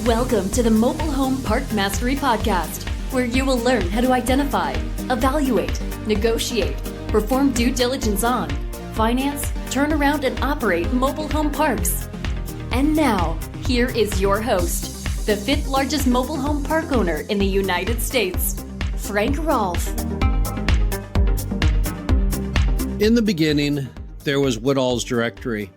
Welcome to the Mobile Home Park Mastery Podcast, where you will learn how to identify, evaluate, negotiate, perform due diligence on, finance, turn around, and operate mobile home parks. And now, here is your host, the fifth largest mobile home park owner in the United States, Frank Rolfe. In the beginning, there was Woodalls Directory.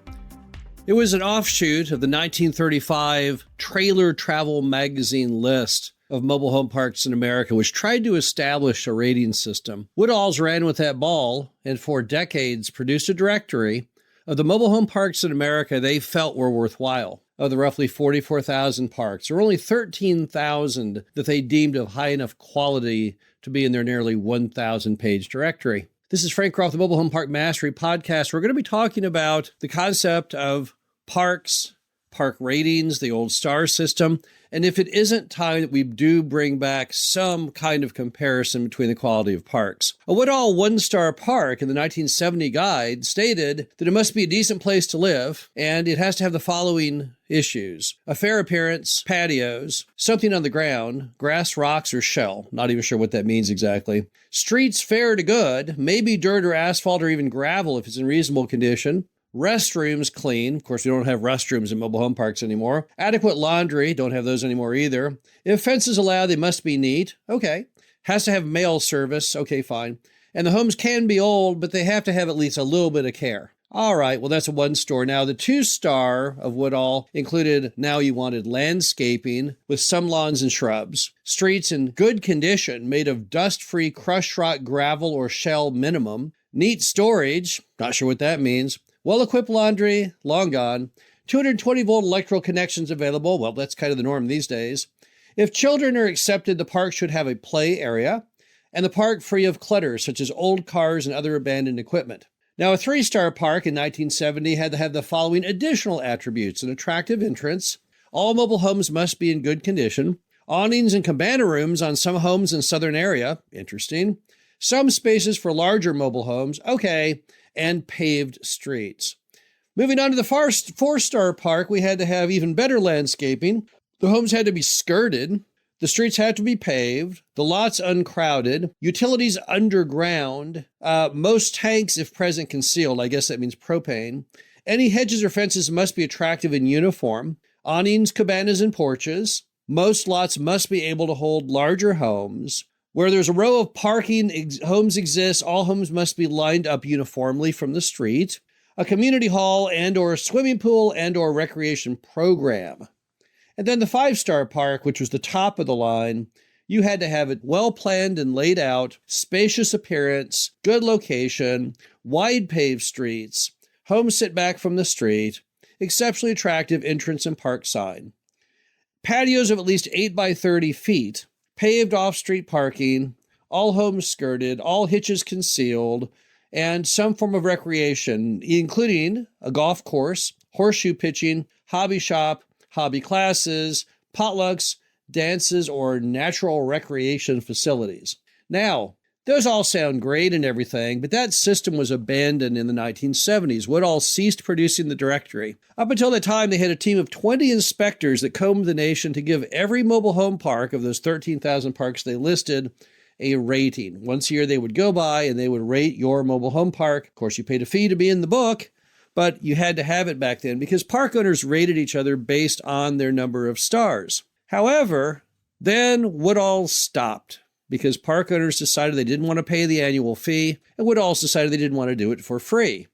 It was an offshoot of the 1935 Trailer Travel Magazine list of mobile home parks in America, which tried to establish a rating system. Woodalls ran with that ball and for decades produced a directory of the mobile home parks in America they felt were worthwhile. Of the roughly 44,000 parks, there were only 13,000 that they deemed of high enough quality to be in their nearly 1,000-page directory. This is Frank Rolfe, the Mobile Home Park Mastery Podcast. We're going to be talking about the concept of parks, park ratings, the old star system, and if it isn't time that we do bring back some kind of comparison between the quality of parks. A Woodall one-star park in the 1970 guide stated that it must be a decent place to live, and it has to have the following issues: a fair appearance, patios, something on the ground, grass, rocks, or shell. Not even sure what that means exactly. Streets fair to good, maybe dirt or asphalt or even gravel if it's in reasonable condition. Restrooms clean. Of course, we don't have restrooms in mobile home parks anymore. Adequate laundry. Don't have those anymore either. If fences allow, they must be neat. Okay. Has to have mail service. Okay, fine. And the homes can be old, but they have to have at least a little bit of care. All right, well, that's a one-star. Now, the two-star of Woodall included, now you wanted landscaping with some lawns and shrubs, streets in good condition made of dust-free crushed rock, gravel, or shell minimum, neat storage, not sure what that means, well-equipped laundry, long gone, 220-volt electrical connections available. Well, that's kind of the norm these days. If children are accepted, the park should have a play area, and the park free of clutter, such as old cars and other abandoned equipment. Now, a three-star park in 1970 had to have the following additional attributes: an attractive entrance, all mobile homes must be in good condition, awnings and cabana rooms on some homes in southern area, interesting, some spaces for larger mobile homes, okay, and paved streets. Moving on to the four-star park, we had to have even better landscaping. The homes had to be skirted. The streets had to be paved. The lots uncrowded. Utilities underground. Most tanks, if present, concealed. I guess that means propane. Any hedges or fences must be attractive and uniform. Awnings, cabanas, and porches. Most lots must be able to hold larger homes. Where there's a row of parking homes exists, all homes must be lined up uniformly from the street. A community hall and or swimming pool and or recreation program. And then the five-star park, which was the top of the line, you had to have it well planned and laid out, spacious appearance, good location, wide paved streets, homes sit back from the street, exceptionally attractive entrance and park sign. Patios of at least 8 by 30 feet, paved off-street parking, all homes skirted, all hitches concealed, and some form of recreation, including a golf course, horseshoe pitching, hobby shop, hobby classes, potlucks, dances, or natural recreation facilities. Now, those all sound great and everything, but that system was abandoned in the 1970s. Woodall ceased producing the directory. Up until that time, they had a team of 20 inspectors that combed the nation to give every mobile home park of those 13,000 parks they listed a rating. Once a year, they would go by and they would rate your mobile home park. Of course, you paid a fee to be in the book, but you had to have it back then because park owners rated each other based on their number of stars. However, then Woodall stopped, because park owners decided they didn't want to pay the annual fee, and Woodalls decided they didn't want to do it for free.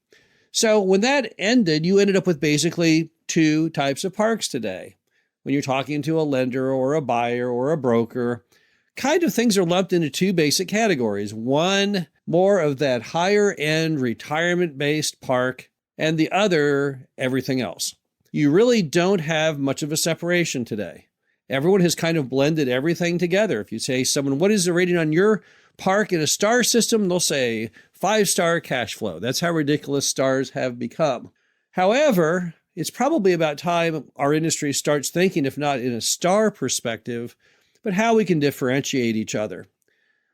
So when that ended, you ended up with basically two types of parks today. When you're talking to a lender or a buyer or a broker, kind of things are lumped into two basic categories. One, more of that higher-end retirement-based park, and the other, everything else. You really don't have much of a separation today. Everyone has kind of blended everything together. If you say someone, what is the rating on your park in a star system? They'll say 5-star cash flow. That's how ridiculous stars have become. However, it's probably about time our industry starts thinking, if not in a star perspective, but how we can differentiate each other.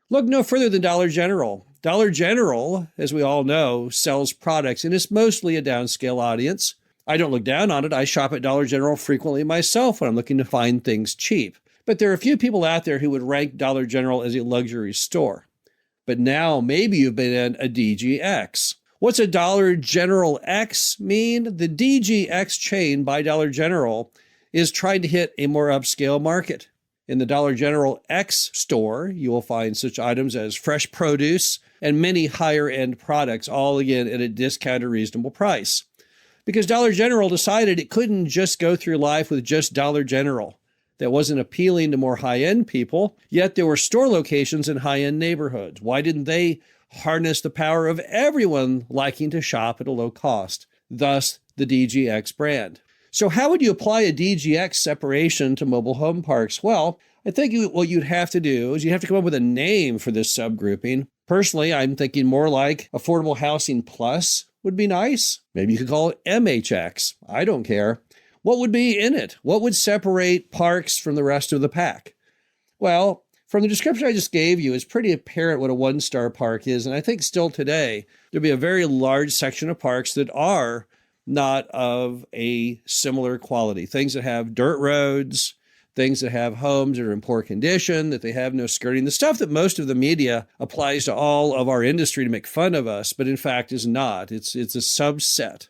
Look no further than Dollar General. Dollar General, as we all know, sells products, and it's mostly a downscale audience. I don't look down on it. I shop at Dollar General frequently myself when I'm looking to find things cheap. But there are a few people out there who would rank Dollar General as a luxury store. But now maybe you've been in a DGX. What's a Dollar General X mean? The DGX chain by Dollar General is trying to hit a more upscale market. In the Dollar General X store, you will find such items as fresh produce and many higher-end products, all again at a discounted, reasonable price. Because Dollar General decided it couldn't just go through life with just Dollar General. That wasn't appealing to more high-end people, yet there were store locations in high-end neighborhoods. Why didn't they harness the power of everyone liking to shop at a low cost? Thus, the DGX brand. So how would you apply a DGX separation to mobile home parks? Well, I think what you'd have to do is you have to come up with a name for this subgrouping. Personally, I'm thinking more like Affordable Housing Plus would be nice. Maybe you could call it MHX. I don't care. What would be in it? What would separate parks from the rest of the pack? Well, from the description I just gave you, it's pretty apparent what a one-star park is. And I think still today, there'll be a very large section of parks that are not of a similar quality. Things that have dirt roads, things that have homes that are in poor condition, that they have no skirting, the stuff that most of the media applies to all of our industry to make fun of us, but in fact is not. It's a subset.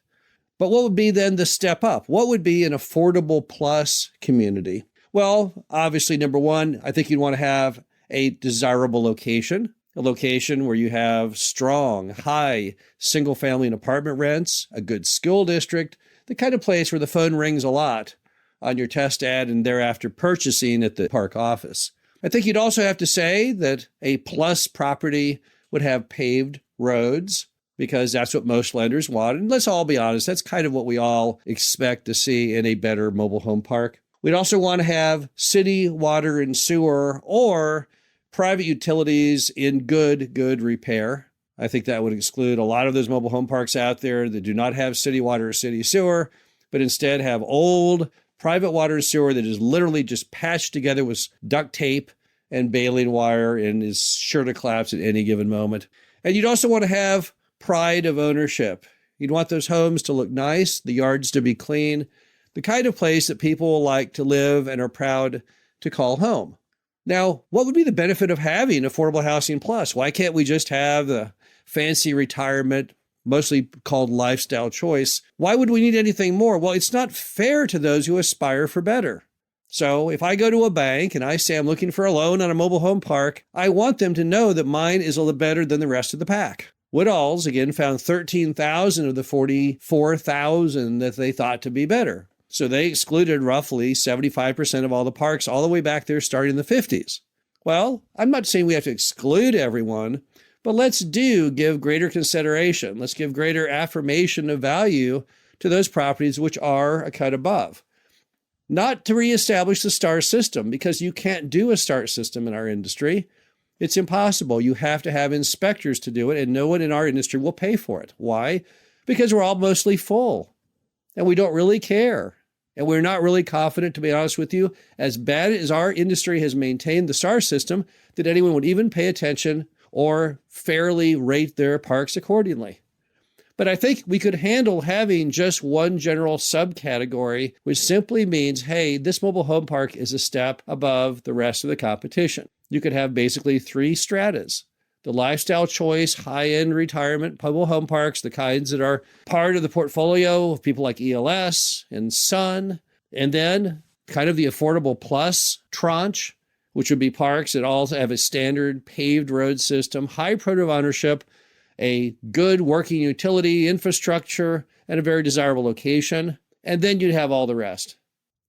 But what would be then the step up? What would be an affordable plus community? Well, obviously, number one, I think you'd want to have a desirable location, a location where you have strong, high single-family and apartment rents, a good school district, the kind of place where the phone rings a lot on your test ad and thereafter purchasing at the park office. I think you'd also have to say that a plus property would have paved roads, because that's what most lenders want. And let's all be honest, that's kind of what we all expect to see in a better mobile home park. We'd also want to have city water and sewer or private utilities in good repair. I think that would exclude a lot of those mobile home parks out there that do not have city water or city sewer, but instead have old private water and sewer that is literally just patched together with duct tape and baling wire and is sure to collapse at any given moment. And you'd also want to have pride of ownership. You'd want those homes to look nice, the yards to be clean, the kind of place that people like to live and are proud to call home. Now, what would be the benefit of having Affordable Housing Plus? Why can't we just have the fancy retirement, mostly called lifestyle choice? Why would we need anything more? Well, it's not fair to those who aspire for better. So if I go to a bank and I say I'm looking for a loan on a mobile home park, I want them to know that mine is a little better than the rest of the pack. Woodalls, again, found 13,000 of the 44,000 that they thought to be better. So they excluded roughly 75% of all the parks all the way back there starting in the 50s. Well, I'm not saying we have to exclude everyone, but let's give greater consideration. Let's give greater affirmation of value to those properties which are a cut above. Not to reestablish the star system, because you can't do a star system in our industry. It's impossible. You have to have inspectors to do it, and no one in our industry will pay for it. Why? Because we're all mostly full, and we don't really care. And we're not really confident, to be honest with you, as bad as our industry has maintained the star system, that anyone would even pay attention or fairly rate their parks accordingly. But I think we could handle having just one general subcategory, which simply means, hey, this mobile home park is a step above the rest of the competition. You could have basically three stratas: the lifestyle choice, high-end retirement mobile home parks, the kinds that are part of the portfolio of people like ELS and Sun, and then kind of the affordable plus tranche, which would be parks that all have a standard paved road system, high product ownership, a good working utility infrastructure, and a very desirable location. And then you'd have all the rest.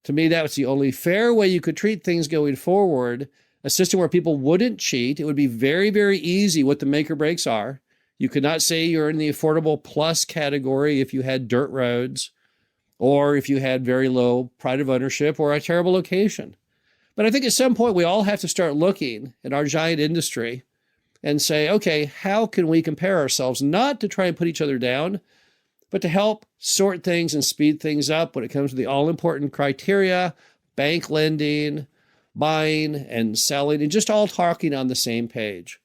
To me, that was the only fair way you could treat things going forward. A system where people wouldn't cheat. It would be very, very easy what the make or breaks are. You could not say you're in the affordable plus category if you had dirt roads or if you had very low pride of ownership or a terrible location. But I think at some point we all have to start looking at our giant industry and say, okay, how can we compare ourselves, not to try and put each other down, but to help sort things and speed things up when it comes to the all-important criteria, bank lending, buying and selling, and just all talking on the same page.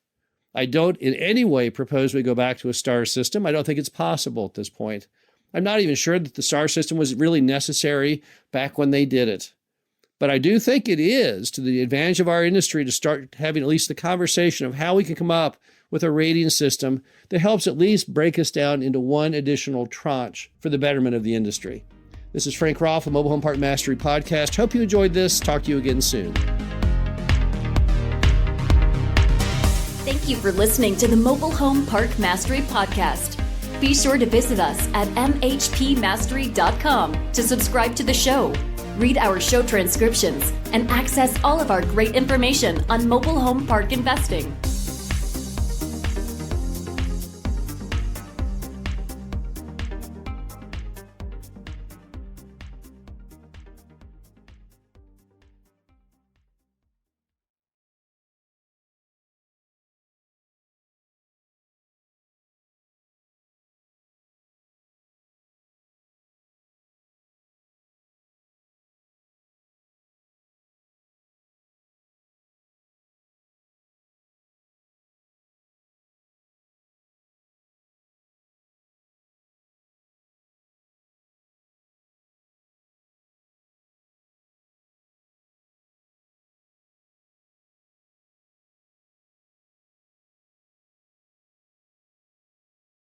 I don't in any way propose we go back to a star system. I don't think it's possible at this point. I'm not even sure that the STAR system was really necessary back when they did it. But I do think it is to the advantage of our industry to start having at least the conversation of how we can come up with a rating system that helps at least break us down into one additional tranche for the betterment of the industry. This is Frank Roth of Mobile Home Park Mastery Podcast. Hope you enjoyed this. Talk to you again soon. Thank you for listening to the Mobile Home Park Mastery Podcast. Be sure to visit us at mhpmastery.com to subscribe to the show, read our show transcriptions, and access all of our great information on mobile home park investing.